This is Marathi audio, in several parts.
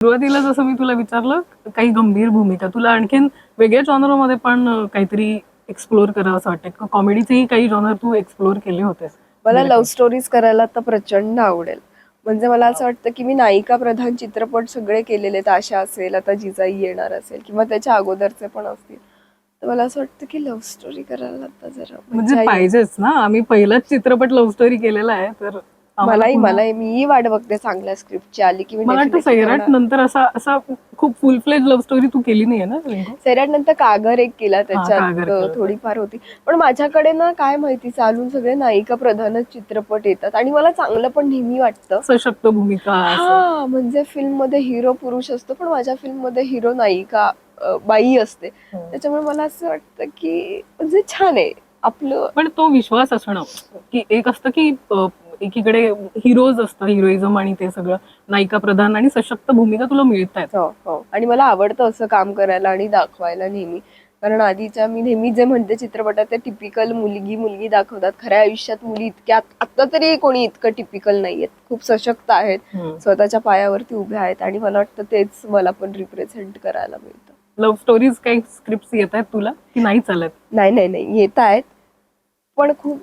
सुरुवातीला जसं मी तुला विचारलं काही गंभीर भूमिका, तुला आणखीन वेगळ्या जॉनरमध्ये पण काहीतरी एक्सप्लोर करावं असं वाटतं? कॉमेडीचेही काही जॉनर तू एक्सप्लोर केले होतेस? मला लव्ह स्टोरीज करायला तर प्रचंड आवडेल. म्हणजे मला असं वाटतं की मी नायिका प्रधान चित्रपट सगळे केलेले आहेत. आशा असेल, आता जिजाई येणार असेल किंवा त्याच्या अगोदरचे पण असतील. तर मला असं वाटतं की लव्ह स्टोरी करायला आता जरा म्हणजे मज्जा येईल. पाहिजेच ना, आम्ही पहिलाच चित्रपट लव्ह स्टोरी केलेला आहे, तर आम्हाला मलाही मीही वाट बघते चांगल्या स्क्रिप्टची आली की मी मला वाटतं डेफिनेटली सैराट करणार. नंतर असा असा खूप फुल फ्लेज लव्ह स्टोरी तू केली नाहीये ना रिंकू? सैराट नंतर कागर एक केला, कागर त्याच्यात केलं. थोडीफार होती. पण माझ्याकडे ना काय माहिती चालून सगळे नायिका प्रधानच चित्रपट येतात आणि मला चांगलं पण नेहमी वाटतं. सशक्त भूमिका असं. हा म्हणजे फिल्म मध्ये हिरो पुरुष असतो, पण माझ्या फिल्म मध्ये हिरो नायिका बाई असते. त्याच्यामुळे मला असं वाटतं की म्हणजे छान आहे आपलं. पण तो विश्वास असणं की एक असतं की एकीकडे हिरोज असतं, हिरोइझम आणि ते सगळं नायिका प्रधान आणि सशक्त भूमिका तुला मिळत आहेत. हो हो, आणि मला आवडतं असं काम करायला आणि दाखवायला नेहमी. कारण आधीच्या मी नेहमी जे म्हणते चित्रपटात ते टिपिकल मुलगी मुलगी दाखवतात. खऱ्या आयुष्यात मुली इतक्या आता तरी कोणी इतकं टिपिकल नाहीयेत, खूप सशक्त आहेत, स्वतःच्या पायावरती उभ्या आहेत आणि मला वाटतं तेच मला पण रिप्रेझेंट करायला मिळतं. लव्ह स्टोरीज काही स्क्रिप्ट येत आहेत तुला की नाही चालत? नाही नाही नाही, येत आहेत, पण खूप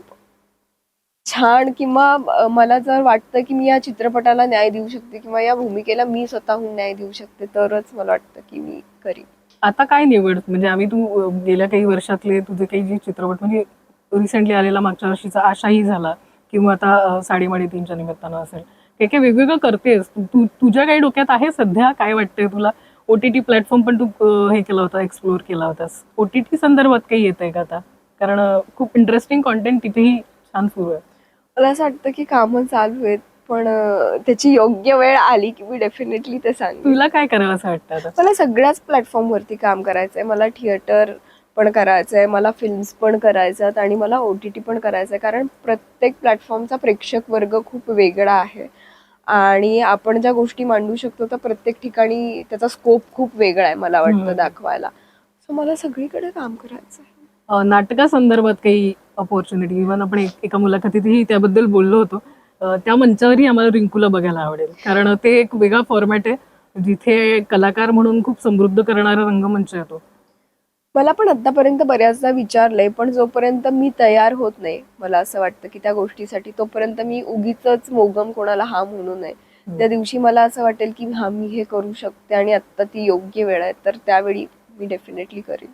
छान किंवा मला जर वाटतं की मी या चित्रपटाला न्याय देऊ शकते किंवा या भूमिकेला मी स्वतःहून न्याय देऊ शकते तरच मला वाटतं की मी करीन. आता काय निवड म्हणजे आम्ही तू गेल्या काही वर्षातले तुझे काही जे चित्रपट म्हणजे रिसेंटली आलेला मागच्या वर्षीचा आशाही झाला किंवा आता साडेमाडे तीनच्या निमित्तानं असेल, काही काही वेगवेगळं करतेस तू. तुझ्या काही डोक्यात आहे सध्या काय वाटतंय तुला? OTT प्लॅटफॉर्म पण तू हे केला होता, एक्सप्लोर केला होतास. OTT संदर्भात काही येतंय का आता? कारण खूप इंटरेस्टिंग कॉन्टेंट तिथेही छान सुरू आहे. मला असं वाटतं की कामं चालू आहेत, पण त्याची योग्य वेळ आली की मी डेफिनेटली ते सांगेन. तुला काय करावं असं वाटतं आता? मला सगळ्याच प्लॅटफॉर्मवरती काम करायचंय. मला थिएटर पण करायचंय, मला फिल्म्स पण करायच्यात आणि मला OTT पण करायचंय. कारण प्रत्येक प्लॅटफॉर्मचा प्रेक्षक वर्ग खूप वेगळा आहे आणि आपण ज्या गोष्टी मांडू शकतो तर प्रत्येक ठिकाणी त्याचा स्कोप खूप वेगळा आहे मला वाटतं दाखवायला. सो मला सगळीकडे काम करायचंय. नाटकासंदर्भात काही अपॉर्च्युनिटी, इव्हन आपण एका मुलाखतीतही त्याबद्दल बोललो होतो. त्या मंचावरही आम्हाला रिंकूला बघायला आवडेल, कारण ते एक वेगळा फॉर्मॅट आहे जिथे कलाकार म्हणून खूप समृद्ध करणारा रंगमंच येतो. मला पण आतापर्यंत बऱ्याचदा विचारलंय, पण जोपर्यंत मी तयार होत नाही मला असं वाटतं की त्या गोष्टीसाठी, तोपर्यंत मी उगीच मोगम कोणाला हा म्हणू नये. त्या दिवशी मला असं वाटेल की हा मी हे करू शकते आणि आता ती योग्य वेळ आहे, तर त्यावेळी मी डेफिनेटली करीन.